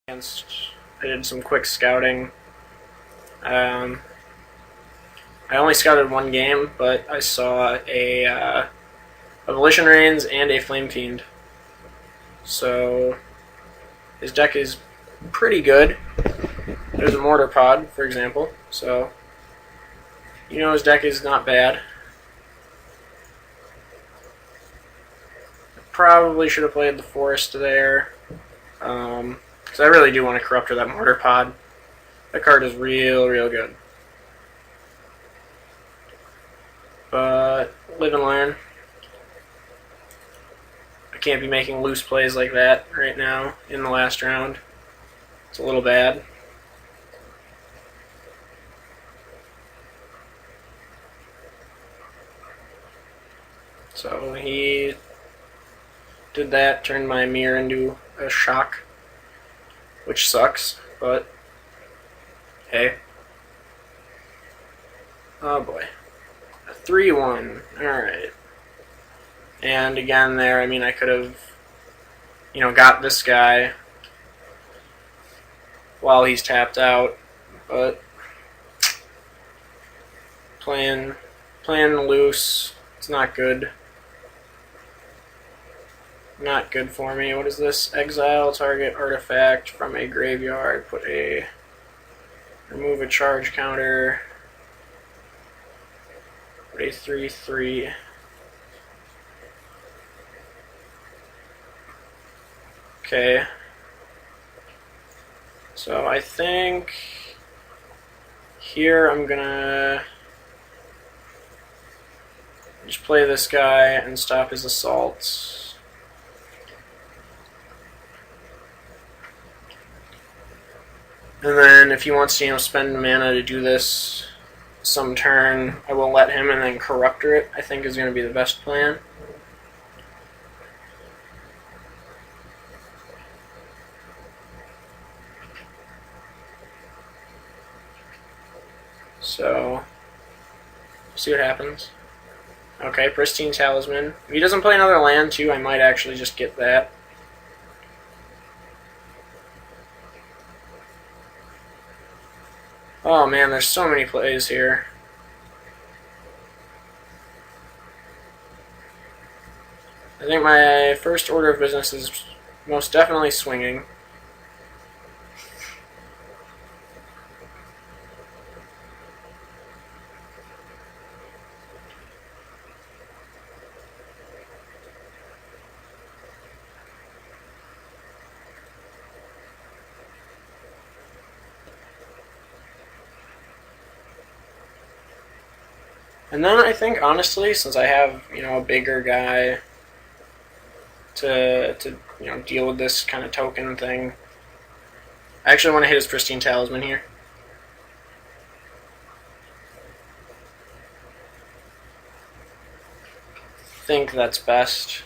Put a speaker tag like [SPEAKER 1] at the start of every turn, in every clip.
[SPEAKER 1] I did some quick scouting. I only scouted one game, but I saw a Volition Reigns and a Flame Fiend. So his deck is pretty good. There's a Mortar Pod, for example, so you know his deck is not bad. Probably should have played the Forest there, because I really do want to Corruptor that Mortar Pod. That card is real good. But live and learn. I can't be making loose plays like that right now in the last round. It's a little bad. So he did that, turned my mirror into a shock, which sucks, but hey. Oh boy. A 3-1. Alright. And again there, I mean, I could have, got this guy while he's tapped out, but playing loose, it's not good. Not good for me. What is this? Exile target artifact from a graveyard. Remove a charge counter. Put a 3/3. Okay. So I think here I'm gonna just play this guy and stop his assault. And then if he wants to, spend mana to do this some turn, I will let him and then Corruptor it, I think is going to be the best plan. So, see what happens. Okay, Pristine Talisman. If he doesn't play another land too, I might actually just get that. Oh man, there's so many plays here. I think my first order of business is most definitely swinging. And then I think, honestly, since I have, a bigger guy to deal with this kind of token thing, I actually want to hit his Pristine Talisman here. I think that's best.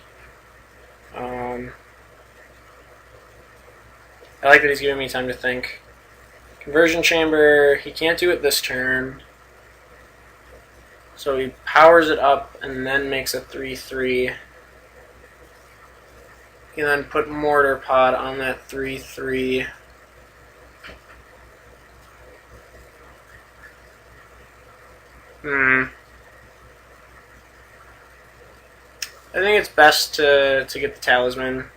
[SPEAKER 1] I like that he's giving me time to think. Conversion Chamber, he can't do it this turn. So he powers it up and then makes a 3/3. He can then put Mortar Pod on that 3/3. I think it's best to get the Talisman.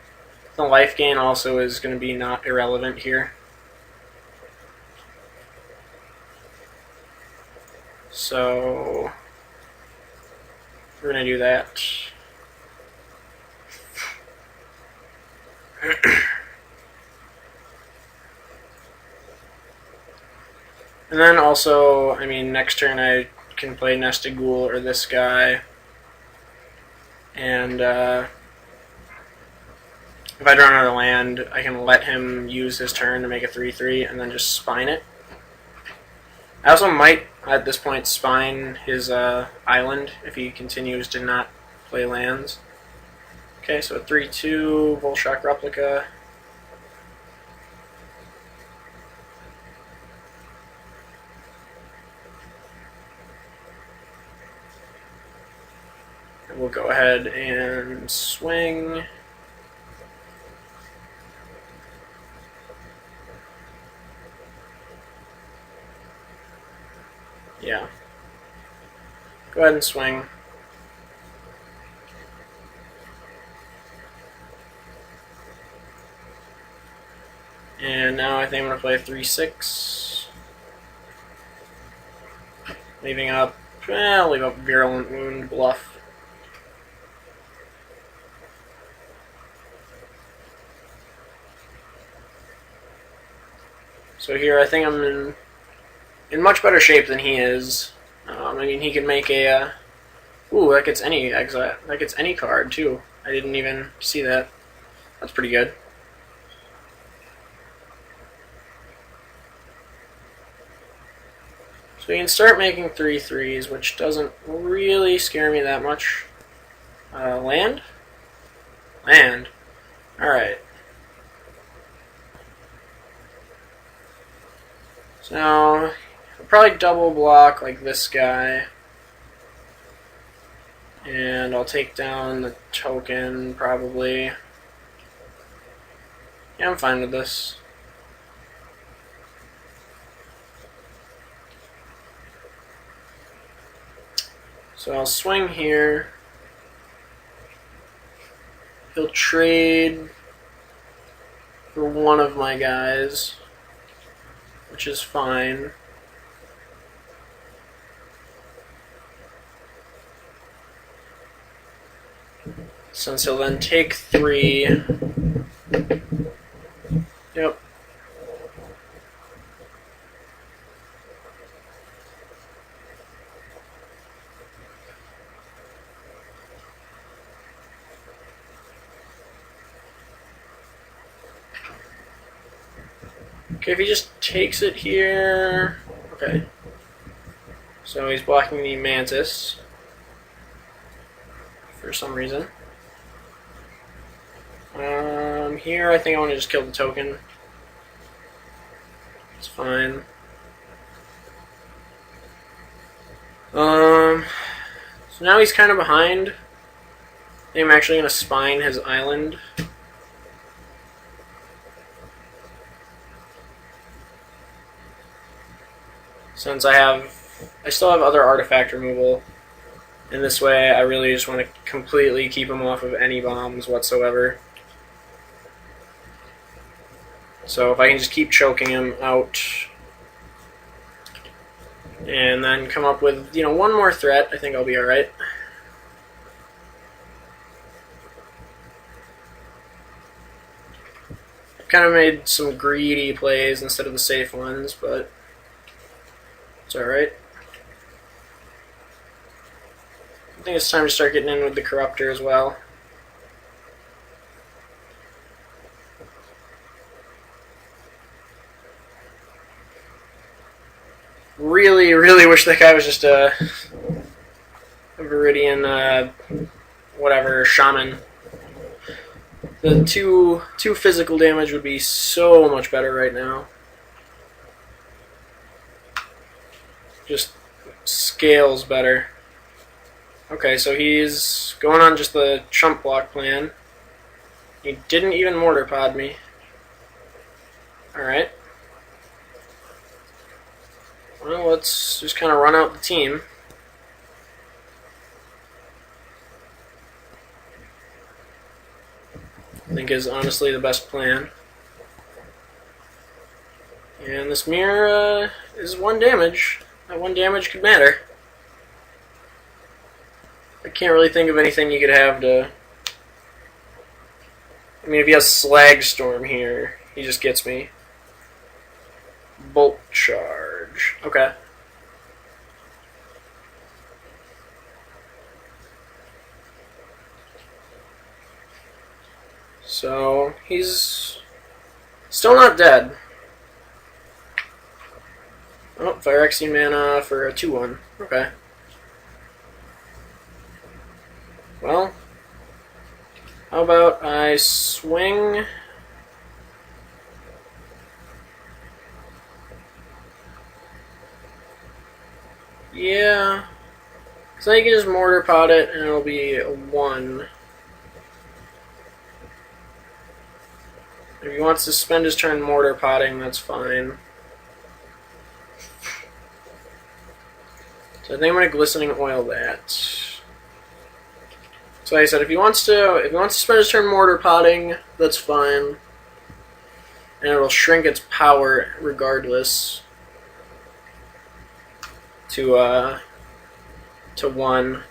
[SPEAKER 1] The life gain also is going to be not irrelevant here. So we're going to do that. And then also, I mean, next turn I can play Nested Ghoul or this guy. And if I draw another land, I can let him use his turn to make a 3/3 and then just spine it. I also might, at this point, spine his island if he continues to not play lands. Okay, so a 3/2, Volshock Replica. We'll go ahead and swing. Yeah. Go ahead and swing. And now I think I'm going to play 3-6. Leaving up, I'll leave up Virulent Wound, Bluff. So here I think I'm in much better shape than he is. I mean, he can make a... ooh, that gets any exile. That gets any card, too. I didn't even see that. That's pretty good. So you can start making 3/3s, which doesn't really scare me that much. Land? Land. Alright. So I'll probably double block like this guy. And I'll take down the token, probably. Yeah, I'm fine with this. So I'll swing here. He'll trade for one of my guys, which is fine. Since he'll then take 3. Yep. Okay, if he just takes it here... okay. So he's blocking the Mantis for some reason. Here I think I want to just kill the token. It's fine. So now he's kind of behind. I think I'm actually going to spine his island. Since I still have other artifact removal. In this way, I really just want to completely keep him off of any bombs whatsoever. So if I can just keep choking him out, and then come up with, one more threat, I think I'll be alright. I've kind of made some greedy plays instead of the safe ones, but it's alright. I think it's time to start getting in with the Corruptor as well. Really, really wish that guy was just a Viridian, whatever, Shaman. The two physical damage would be so much better right now. Just scales better. Okay, so he's going on just the chump block plan. He didn't even mortar pod me. Alright. Well, let's just kind of run out the team. I think is honestly the best plan. And this mirror is 1 damage. That 1 damage could matter. I can't really think of anything you could have to... I mean, if he has Slag Storm here, he just gets me. Bolt Charge. Okay. So, he's still not dead. Oh, Phyrexia mana for a 2/1. Okay. Well, how about I swing... yeah, so I can just mortar pot it and it'll be a 1. If he wants to spend his turn mortar potting, that's fine. So I think I'm going to glistening oil that. So like I said, if he wants to spend his turn mortar potting, that's fine. And it'll shrink its power regardless to 1.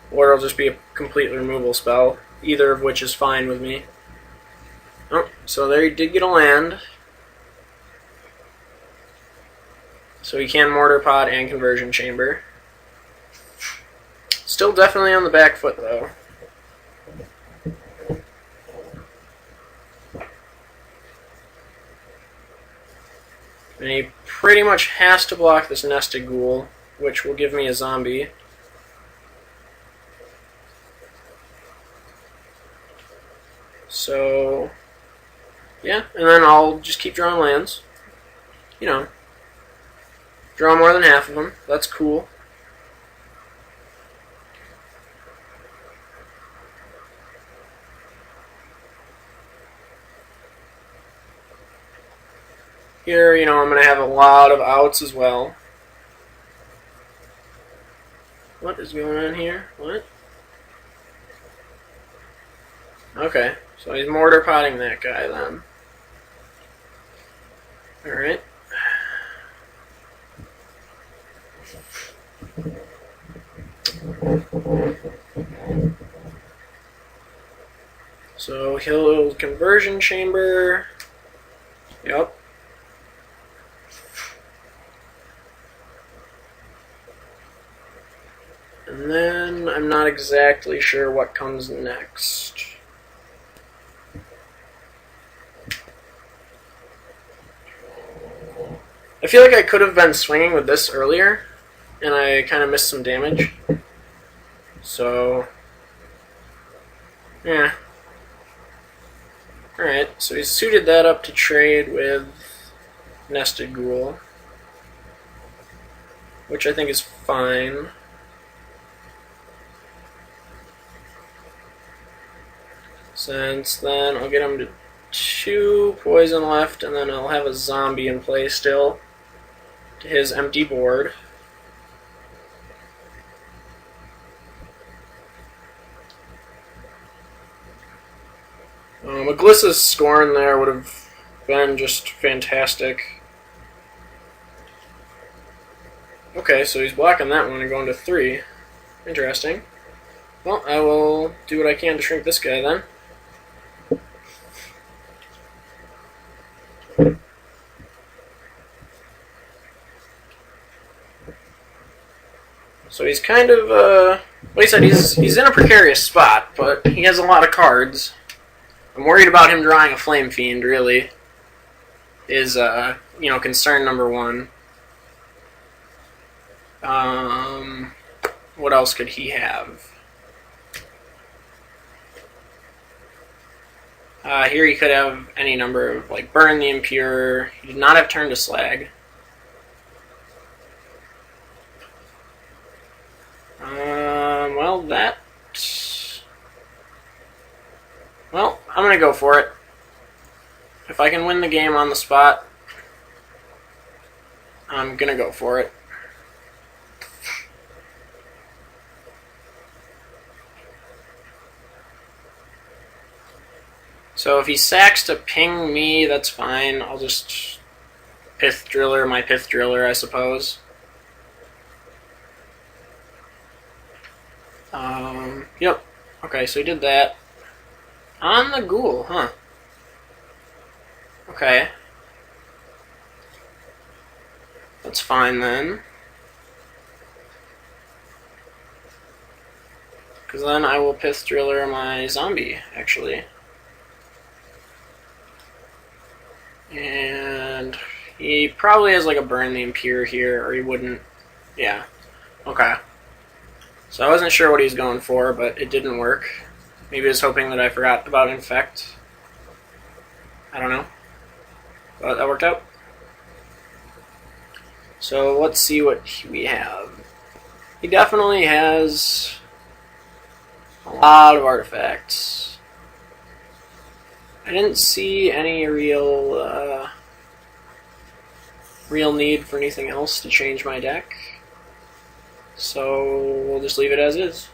[SPEAKER 1] Or it'll just be a complete removal spell, either of which is fine with me. Oh, so there he did get a land. So he can mortar pot and conversion chamber. Still definitely on the back foot though. And he pretty much has to block this nested ghoul, which will give me a zombie. So, yeah, and then I'll just keep drawing lands. You know, draw more than half of them. That's cool. Here, you know, I'm going to have a lot of outs as well. What is going on here? What? Okay, so he's mortar potting that guy then. Alright. So he'll conversion chamber. Yep. And then I'm not exactly sure what comes next. I feel like I could have been swinging with this earlier, and I kind of missed some damage. So, yeah. Alright, so he's suited that up to trade with Nested Ghoul, which I think is fine. Since then, I'll get him to 2 poison left, and then I'll have a zombie in play still to his empty board. Aglissa's Scorn there would have been just fantastic. Okay, so he's blocking that one and going to 3. Interesting. Well, I will do what I can to shrink this guy then. So he's kind of, well, he said he's in a precarious spot, but he has a lot of cards. I'm worried about him drawing a Flame Fiend, really, is, you know, concern number 1. What else could he have? Here he could have any number of, like, Burn the Impure. He did not have Turn to Slag. Well, that... Well, I'm going to go for it. If I can win the game on the spot, I'm going to go for it. So if he sacks to ping me, that's fine. I'll just Pith Driller my Pith Driller, I suppose. Yep. Okay, so he did that. On the ghoul, huh? Okay. That's fine then. Because then I will Pith Driller my zombie, actually. And he probably has like a Burn the Impure here, or he wouldn't. Yeah. Okay. So I wasn't sure what he was going for, but it didn't work. Maybe he was hoping that I forgot about Infect. I don't know. But that worked out. So let's see what we have. He definitely has a lot of artifacts. I didn't see any real need for anything else to change my deck. So we'll just leave it as is.